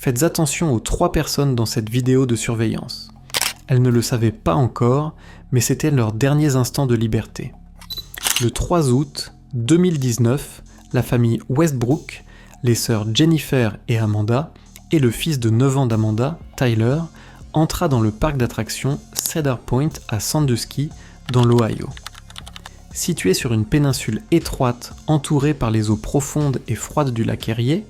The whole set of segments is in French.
Faites attention aux 3 personnes dans cette vidéo de surveillance. Elles ne le savaient pas encore, mais c'était leurs derniers instants de liberté. Le 3 août 2019, la famille Westbrook, les sœurs Jennifer et Amanda, et le fils de 9 ans d'Amanda, Tyler, entra dans le parc d'attractions Cedar Point à Sandusky, dans l'Ohio. Situé sur une péninsule étroite entourée par les eaux profondes et froides du lac Erie,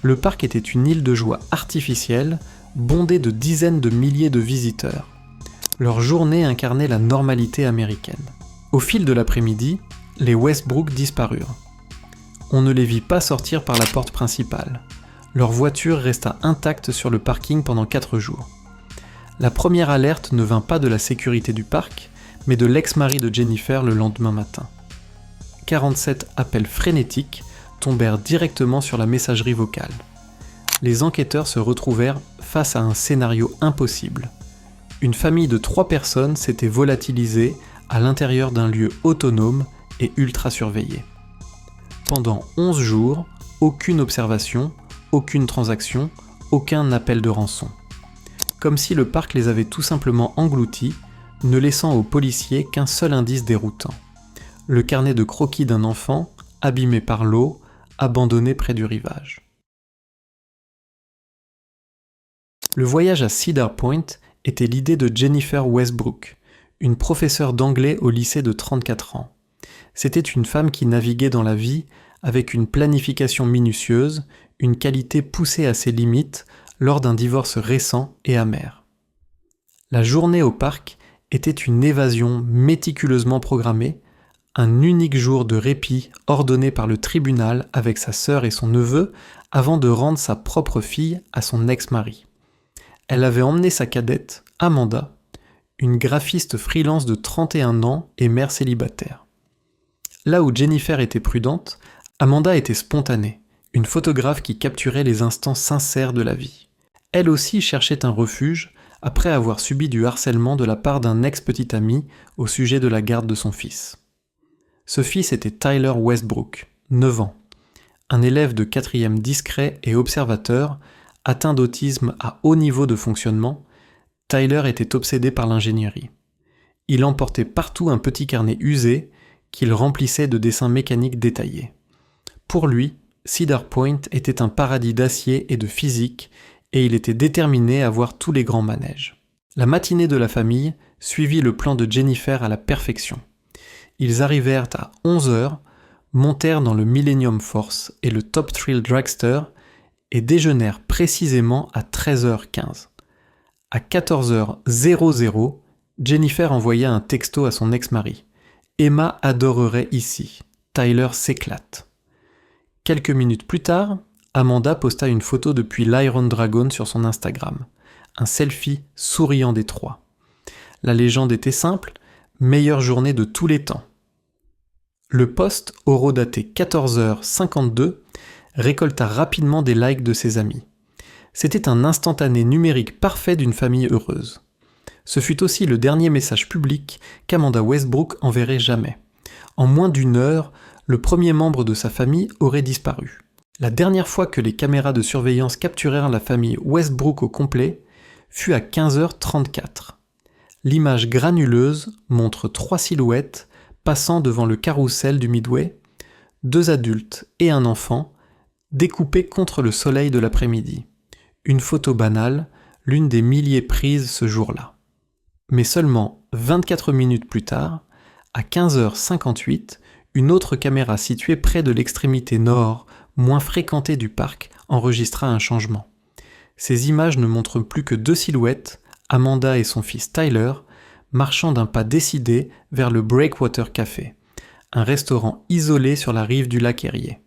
le parc était une île de joie artificielle, bondée de dizaines de milliers de visiteurs. Leur journée incarnait la normalité américaine. Au fil de l'après-midi, les Westbrook disparurent. On ne les vit pas sortir par la porte principale. Leur voiture resta intacte sur le parking pendant 4 jours. La première alerte ne vint pas de la sécurité du parc, mais de l'ex-mari de Jennifer le lendemain matin. 47 appels frénétiques tombèrent directement sur la messagerie vocale. Les enquêteurs se retrouvèrent face à un scénario impossible. Une famille de 3 personnes s'était volatilisée à l'intérieur d'un lieu autonome et ultra surveillé. Pendant 11 jours, aucune observation, aucune transaction, aucun appel de rançon. Comme si le parc les avait tout simplement engloutis, ne laissant aux policiers qu'un seul indice déroutant. Le carnet de croquis d'un enfant, abîmé par l'eau, abandonné près du rivage. Le voyage à Cedar Point était l'idée de Jennifer Westbrook, une professeure d'anglais au lycée de 34 ans. C'était une femme qui naviguait dans la vie avec une planification minutieuse, une qualité poussée à ses limites lors d'un divorce récent et amer. La journée au parc était une évasion méticuleusement programmée, un unique jour de répit ordonné par le tribunal avec sa sœur et son neveu avant de rendre sa propre fille à son ex-mari. Elle avait emmené sa cadette, Amanda, une graphiste freelance de 31 ans et mère célibataire. Là où Jennifer était prudente, Amanda était spontanée, une photographe qui capturait les instants sincères de la vie. Elle aussi cherchait un refuge après avoir subi du harcèlement de la part d'un ex-petit ami au sujet de la garde de son fils. Ce fils était Tyler Westbrook, 9 ans, un élève de 4e discret et observateur, atteint d'autisme à haut niveau de fonctionnement. Tyler était obsédé par l'ingénierie. Il emportait partout un petit carnet usé qu'il remplissait de dessins mécaniques détaillés. Pour lui, Cedar Point était un paradis d'acier et de physique, et il était déterminé à voir tous les grands manèges. La matinée de la famille suivit le plan de Jennifer à la perfection. Ils arrivèrent à 11h, montèrent dans le Millennium Force et le Top Thrill Dragster et déjeunèrent précisément à 13h15. À 14h00, Jennifer envoya un texto à son ex-mari. « Emma adorerait ici. Tyler s'éclate. » Quelques minutes plus tard, Amanda posta une photo depuis l'Iron Dragon sur son Instagram, un selfie souriant des 3. La légende était simple, meilleure journée de tous les temps. Le post, horodaté 14h52, récolta rapidement des likes de ses amis. C'était un instantané numérique parfait d'une famille heureuse. Ce fut aussi le dernier message public qu'Amanda Westbrook enverrait jamais. En moins d'une heure, le premier membre de sa famille aurait disparu. La dernière fois que les caméras de surveillance capturèrent la famille Westbrook au complet fut à 15h34. L'image granuleuse montre 3 silhouettes passant devant le carrousel du Midway, 2 adultes et un enfant, découpés contre le soleil de l'après-midi. Une photo banale, l'une des milliers prises ce jour-là. Mais seulement 24 minutes plus tard, à 15h58, une autre caméra située près de l'extrémité nord, moins fréquentée du parc, enregistra un changement. Ces images ne montrent plus que 2 silhouettes, Amanda et son fils Tyler, marchant d'un pas décidé vers le Breakwater Café, un restaurant isolé sur la rive du lac Erie.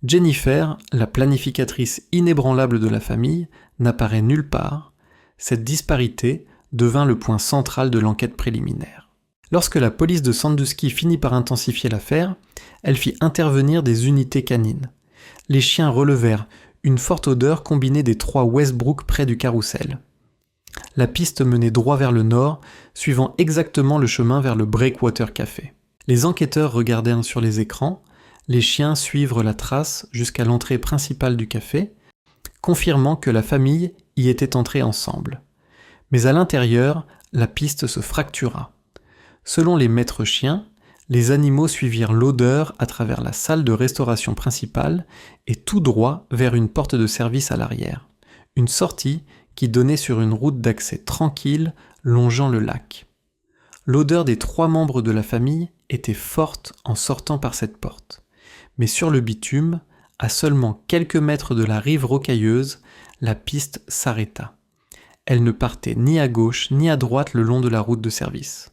Jennifer, la planificatrice inébranlable de la famille, n'apparaît nulle part. Cette disparité devint le point central de l'enquête préliminaire. Lorsque la police de Sandusky finit par intensifier l'affaire, elle fit intervenir des unités canines. Les chiens relevèrent une forte odeur combinée des 3 Westbrook près du carrousel. La piste menait droit vers le nord, suivant exactement le chemin vers le Breakwater Café. Les enquêteurs regardèrent sur les écrans, les chiens suivre la trace jusqu'à l'entrée principale du café, confirmant que la famille y était entrée ensemble. Mais à l'intérieur, la piste se fractura. Selon les maîtres chiens, les animaux suivirent l'odeur à travers la salle de restauration principale et tout droit vers une porte de service à l'arrière, une sortie qui donnait sur une route d'accès tranquille longeant le lac. L'odeur des 3 membres de la famille était forte en sortant par cette porte, mais sur le bitume, à seulement quelques mètres de la rive rocailleuse, la piste s'arrêta. Elle ne partait ni à gauche ni à droite le long de la route de service.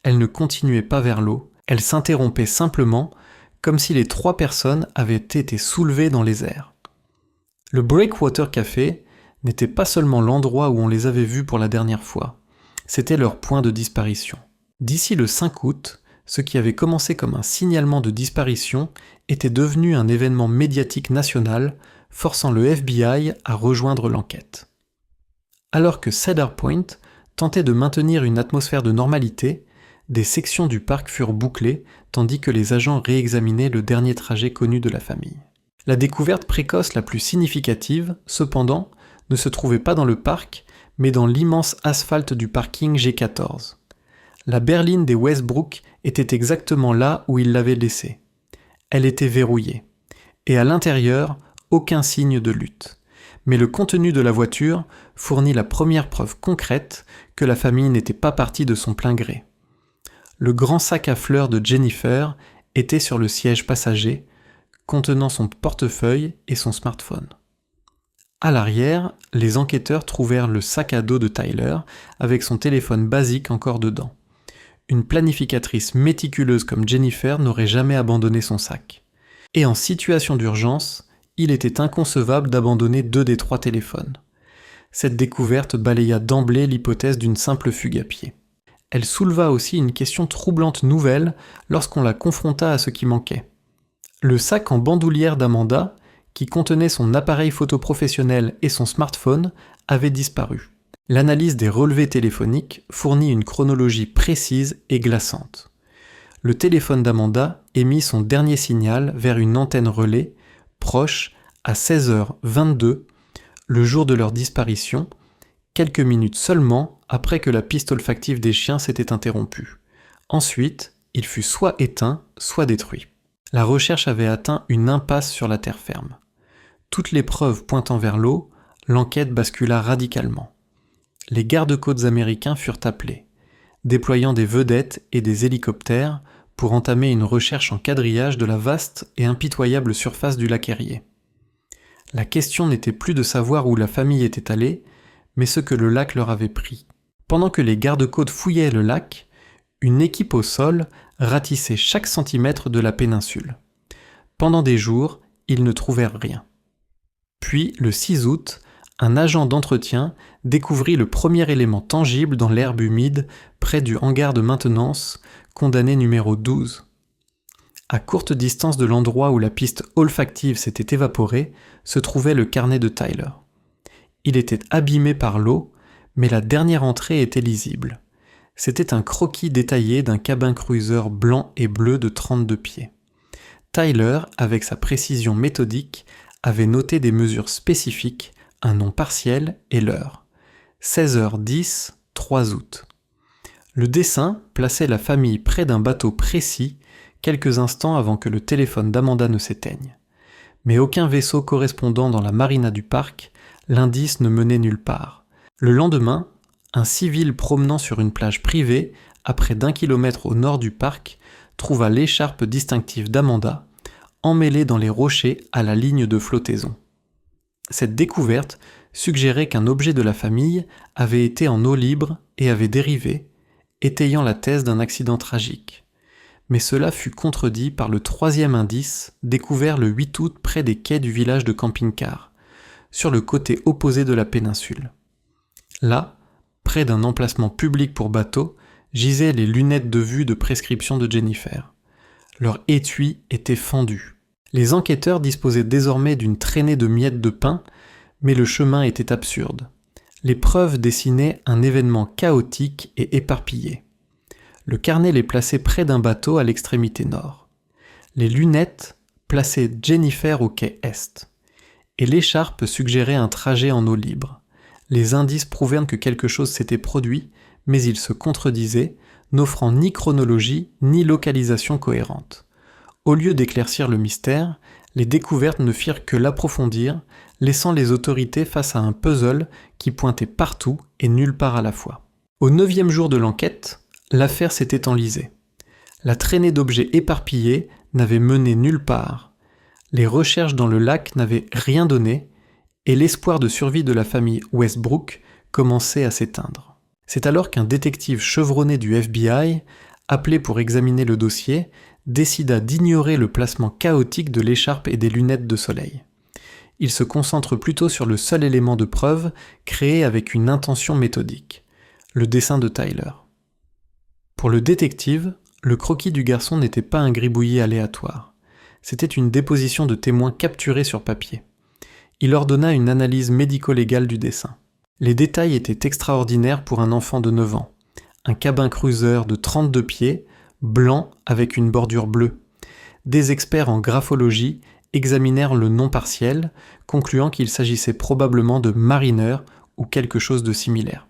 Elle ne continuait pas vers l'eau, elle s'interrompait simplement, comme si les 3 personnes avaient été soulevées dans les airs. Le Breakwater Café n'était pas seulement l'endroit où on les avait vus pour la dernière fois, c'était leur point de disparition. D'ici le 5 août, ce qui avait commencé comme un signalement de disparition était devenu un événement médiatique national, forçant le FBI à rejoindre l'enquête. Alors que Cedar Point tentait de maintenir une atmosphère de normalité, des sections du parc furent bouclées tandis que les agents réexaminaient le dernier trajet connu de la famille. La découverte précoce la plus significative, cependant, ne se trouvait pas dans le parc, mais dans l'immense asphalte du parking G14. La berline des Westbrook était exactement là où ils l'avaient laissée. Elle était verrouillée. Et à l'intérieur, aucun signe de lutte. Mais le contenu de la voiture fournit la première preuve concrète que la famille n'était pas partie de son plein gré. Le grand sac à fleurs de Jennifer était sur le siège passager, contenant son portefeuille et son smartphone. À l'arrière, les enquêteurs trouvèrent le sac à dos de Tyler avec son téléphone basique encore dedans. Une planificatrice méticuleuse comme Jennifer n'aurait jamais abandonné son sac. Et en situation d'urgence, il était inconcevable d'abandonner 2 des 3 téléphones. Cette découverte balaya d'emblée l'hypothèse d'une simple fugue à pied. Elle souleva aussi une question troublante nouvelle lorsqu'on la confronta à ce qui manquait. Le sac en bandoulière d'Amanda, qui contenait son appareil photo professionnel et son smartphone, avait disparu. L'analyse des relevés téléphoniques fournit une chronologie précise et glaçante. Le téléphone d'Amanda émit son dernier signal vers une antenne relais, proche, à 16h22, le jour de leur disparition, quelques minutes seulement après que la piste olfactive des chiens s'était interrompue. Ensuite, il fut soit éteint, soit détruit. La recherche avait atteint une impasse sur la terre ferme. Toutes les preuves pointant vers l'eau, l'enquête bascula radicalement. Les gardes-côtes américains furent appelés, déployant des vedettes et des hélicoptères pour entamer une recherche en quadrillage de la vaste et impitoyable surface du lac Erie. La question n'était plus de savoir où la famille était allée, mais ce que le lac leur avait pris. Pendant que les gardes-côtes fouillaient le lac, une équipe au sol ratissait chaque centimètre de la péninsule. Pendant des jours, ils ne trouvèrent rien. Puis, le 6 août, un agent d'entretien découvrit le premier élément tangible dans l'herbe humide près du hangar de maintenance, condamné numéro 12. À courte distance de l'endroit où la piste olfactive s'était évaporée, se trouvait le carnet de Tyler. Il était abîmé par l'eau, mais la dernière entrée était lisible. C'était un croquis détaillé d'un cabin cruiser blanc et bleu de 32 pieds. Tyler, avec sa précision méthodique, avait noté des mesures spécifiques, un nom partiel et l'heure. 16h10, 3 août. Le dessin plaçait la famille près d'un bateau précis, quelques instants avant que le téléphone d'Amanda ne s'éteigne. Mais aucun vaisseau correspondant dans la marina du parc, l'indice ne menait nulle part. Le lendemain, un civil promenant sur une plage privée, à près d'1 kilomètre au nord du parc, trouva l'écharpe distinctive d'Amanda, emmêlée dans les rochers à la ligne de flottaison. Cette découverte suggérait qu'un objet de la famille avait été en eau libre et avait dérivé, étayant la thèse d'un accident tragique. Mais cela fut contredit par le 3e indice, découvert le 8 août près des quais du village de camping-car, sur le côté opposé de la péninsule. Là, près d'un emplacement public pour bateaux, gisaient les lunettes de vue de prescription de Jennifer. Leur étui était fendu. Les enquêteurs disposaient désormais d'une traînée de miettes de pain, mais le chemin était absurde. Les preuves dessinaient un événement chaotique et éparpillé. Le carnet les plaçait près d'un bateau à l'extrémité nord. Les lunettes plaçaient Jennifer au quai est. et l'écharpe suggérait un trajet en eau libre. Les indices prouvaient que quelque chose s'était produit, mais ils se contredisaient, n'offrant ni chronologie ni localisation cohérente. Au lieu d'éclaircir le mystère, les découvertes ne firent que l'approfondir, laissant les autorités face à un puzzle qui pointait partout et nulle part à la fois. Au 9e jour de l'enquête, l'affaire s'était enlisée. La traînée d'objets éparpillés n'avait mené nulle part. Les recherches dans le lac n'avaient rien donné, et l'espoir de survie de la famille Westbrook commençait à s'éteindre. C'est alors qu'un détective chevronné du FBI, appelé pour examiner le dossier, décida d'ignorer le placement chaotique de l'écharpe et des lunettes de soleil. Il se concentre plutôt sur le seul élément de preuve créé avec une intention méthodique, le dessin de Tyler. Pour le détective, le croquis du garçon n'était pas un gribouillis aléatoire. C'était une déposition de témoins capturés sur papier. Il ordonna une analyse médico-légale du dessin. Les détails étaient extraordinaires pour un enfant de 9 ans. Un cabin cruiser de 32 pieds, blanc avec une bordure bleue. Des experts en graphologie examinèrent le nom partiel, concluant qu'il s'agissait probablement de Mariner ou quelque chose de similaire.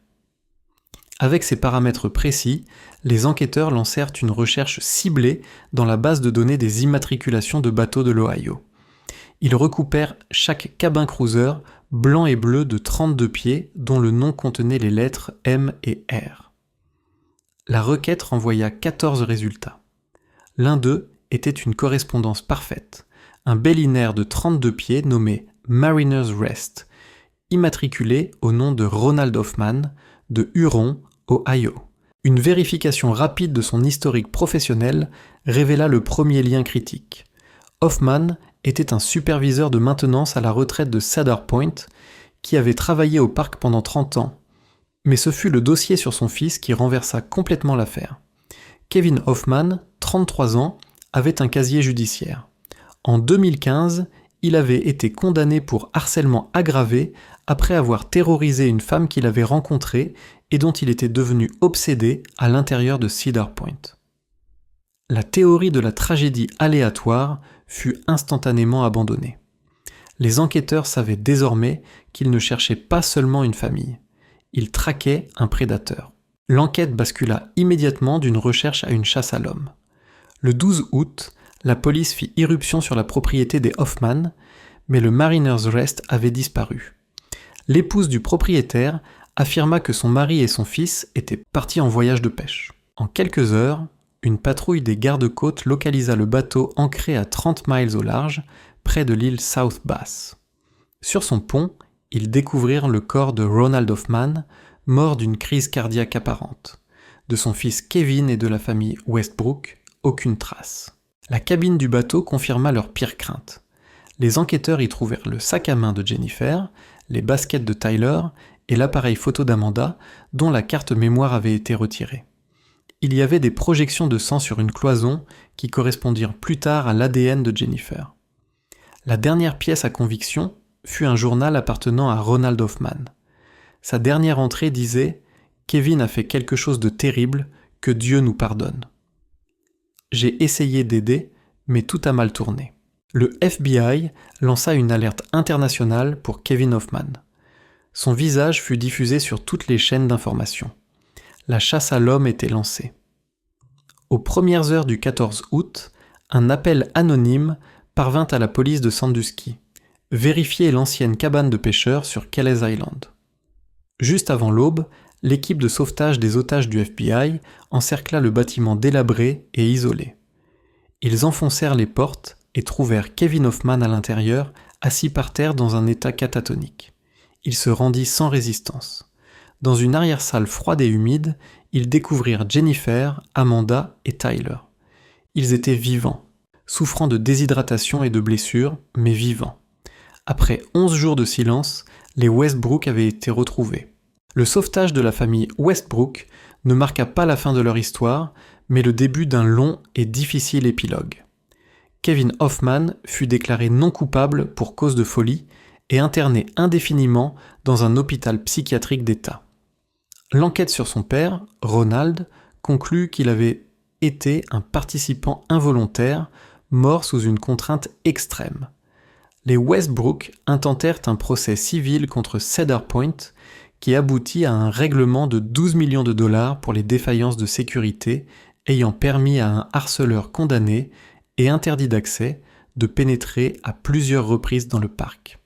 Avec ces paramètres précis, les enquêteurs lancèrent une recherche ciblée dans la base de données des immatriculations de bateaux de l'Ohio. Ils recoupèrent chaque cabin cruiser blanc et bleu de 32 pieds dont le nom contenait les lettres M et R. La requête renvoya 14 résultats. L'un d'eux était une correspondance parfaite, un bellinaire de 32 pieds nommé Mariner's Rest, immatriculé au nom de Ronald Hoffman, de Huron, Ohio. Une vérification rapide de son historique professionnel révéla le premier lien critique. Hoffman était un superviseur de maintenance à la retraite de Cedar Point qui avait travaillé au parc pendant 30 ans. Mais ce fut le dossier sur son fils qui renversa complètement l'affaire. Kevin Hoffman, 33 ans, avait un casier judiciaire. En 2015, il avait été condamné pour harcèlement aggravé après avoir terrorisé une femme qu'il avait rencontrée et dont il était devenu obsédé à l'intérieur de Cedar Point. La théorie de la tragédie aléatoire fut instantanément abandonnée. Les enquêteurs savaient désormais qu'ils ne cherchaient pas seulement une famille, ils traquaient un prédateur. L'enquête bascula immédiatement d'une recherche à une chasse à l'homme. Le 12 août, la police fit irruption sur la propriété des Hoffman, mais le Mariner's Rest avait disparu. L'épouse du propriétaire affirma que son mari et son fils étaient partis en voyage de pêche. En quelques heures, une patrouille des gardes-côtes localisa le bateau ancré à 30 miles au large, près de l'île South Bass. Sur son pont, ils découvrirent le corps de Ronald Hoffman, mort d'une crise cardiaque apparente. De son fils Kevin et de la famille Westbrook, aucune trace. La cabine du bateau confirma leur pire crainte. Les enquêteurs y trouvèrent le sac à main de Jennifer, les baskets de Tyler et l'appareil photo d'Amanda, dont la carte mémoire avait été retirée. Il y avait des projections de sang sur une cloison qui correspondirent plus tard à l'ADN de Jennifer. La dernière pièce à conviction fut un journal appartenant à Ronald Hoffman. Sa dernière entrée disait « Kevin a fait quelque chose de terrible, que Dieu nous pardonne. J'ai essayé d'aider, mais tout a mal tourné. » Le FBI lança une alerte internationale pour Kevin Hoffman. Son visage fut diffusé sur toutes les chaînes d'information. La chasse à l'homme était lancée. Aux premières heures du 14 août, un appel anonyme parvint à la police de Sandusky. Vérifier l'ancienne cabane de pêcheurs sur Kelleys Island. Juste avant l'aube, l'équipe de sauvetage des otages du FBI encercla le bâtiment délabré et isolé. Ils enfoncèrent les portes et trouvèrent Kevin Hoffman à l'intérieur, assis par terre dans un état catatonique. Il se rendit sans résistance. Dans une arrière-salle froide et humide, ils découvrirent Jennifer, Amanda et Tyler. Ils étaient vivants, souffrant de déshydratation et de blessures, mais vivants. Après 11 jours de silence, les Westbrook avaient été retrouvés. Le sauvetage de la famille Westbrook ne marqua pas la fin de leur histoire, mais le début d'un long et difficile épilogue. Kevin Hoffman fut déclaré non coupable pour cause de folie et interné indéfiniment dans un hôpital psychiatrique d'État. L'enquête sur son père, Ronald, conclut qu'il avait été un participant involontaire, mort sous une contrainte extrême. Les Westbrook intentèrent un procès civil contre Cedar Point qui aboutit à un règlement de 12 millions de dollars pour les défaillances de sécurité ayant permis à un harceleur condamné et interdit d'accès de pénétrer à plusieurs reprises dans le parc.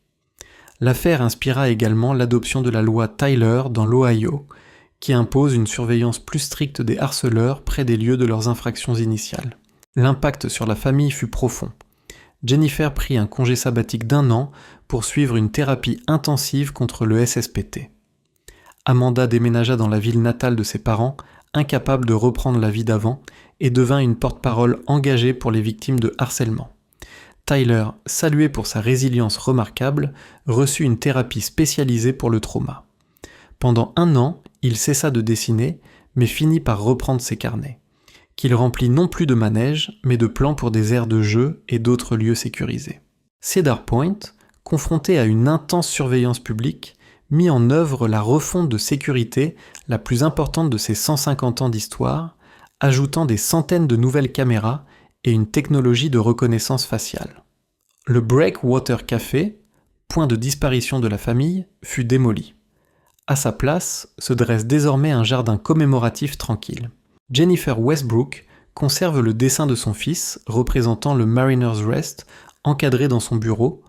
L'affaire inspira également l'adoption de la loi Tyler dans l'Ohio, qui impose une surveillance plus stricte des harceleurs près des lieux de leurs infractions initiales. L'impact sur la famille fut profond. Jennifer prit un congé sabbatique d'1 an pour suivre une thérapie intensive contre le SSPT. Amanda déménagea dans la ville natale de ses parents, incapable de reprendre la vie d'avant, et devint une porte-parole engagée pour les victimes de harcèlement. Tyler, salué pour sa résilience remarquable, reçut une thérapie spécialisée pour le trauma. Pendant 1 an, il cessa de dessiner, mais finit par reprendre ses carnets, qu'il remplit non plus de manèges, mais de plans pour des aires de jeu et d'autres lieux sécurisés. Cedar Point, confronté à une intense surveillance publique, mit en œuvre la refonte de sécurité la plus importante de ses 150 ans d'histoire, ajoutant des centaines de nouvelles caméras et une technologie de reconnaissance faciale. Le Breakwater Café, point de disparition de la famille, fut démoli. À sa place se dresse désormais un jardin commémoratif tranquille. Jennifer Westbrook conserve le dessin de son fils représentant le Mariner's Rest encadré dans son bureau,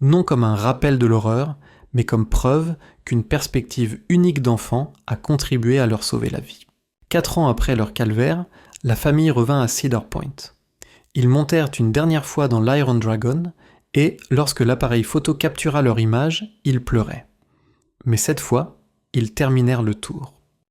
non comme un rappel de l'horreur, mais comme preuve qu'une perspective unique d'enfant a contribué à leur sauver la vie. 4 ans après leur calvaire, la famille revint à Cedar Point. Ils montèrent une dernière fois dans l'Iron Dragon et, lorsque l'appareil photo captura leur image, ils pleuraient. Mais cette fois, ils terminèrent le tour.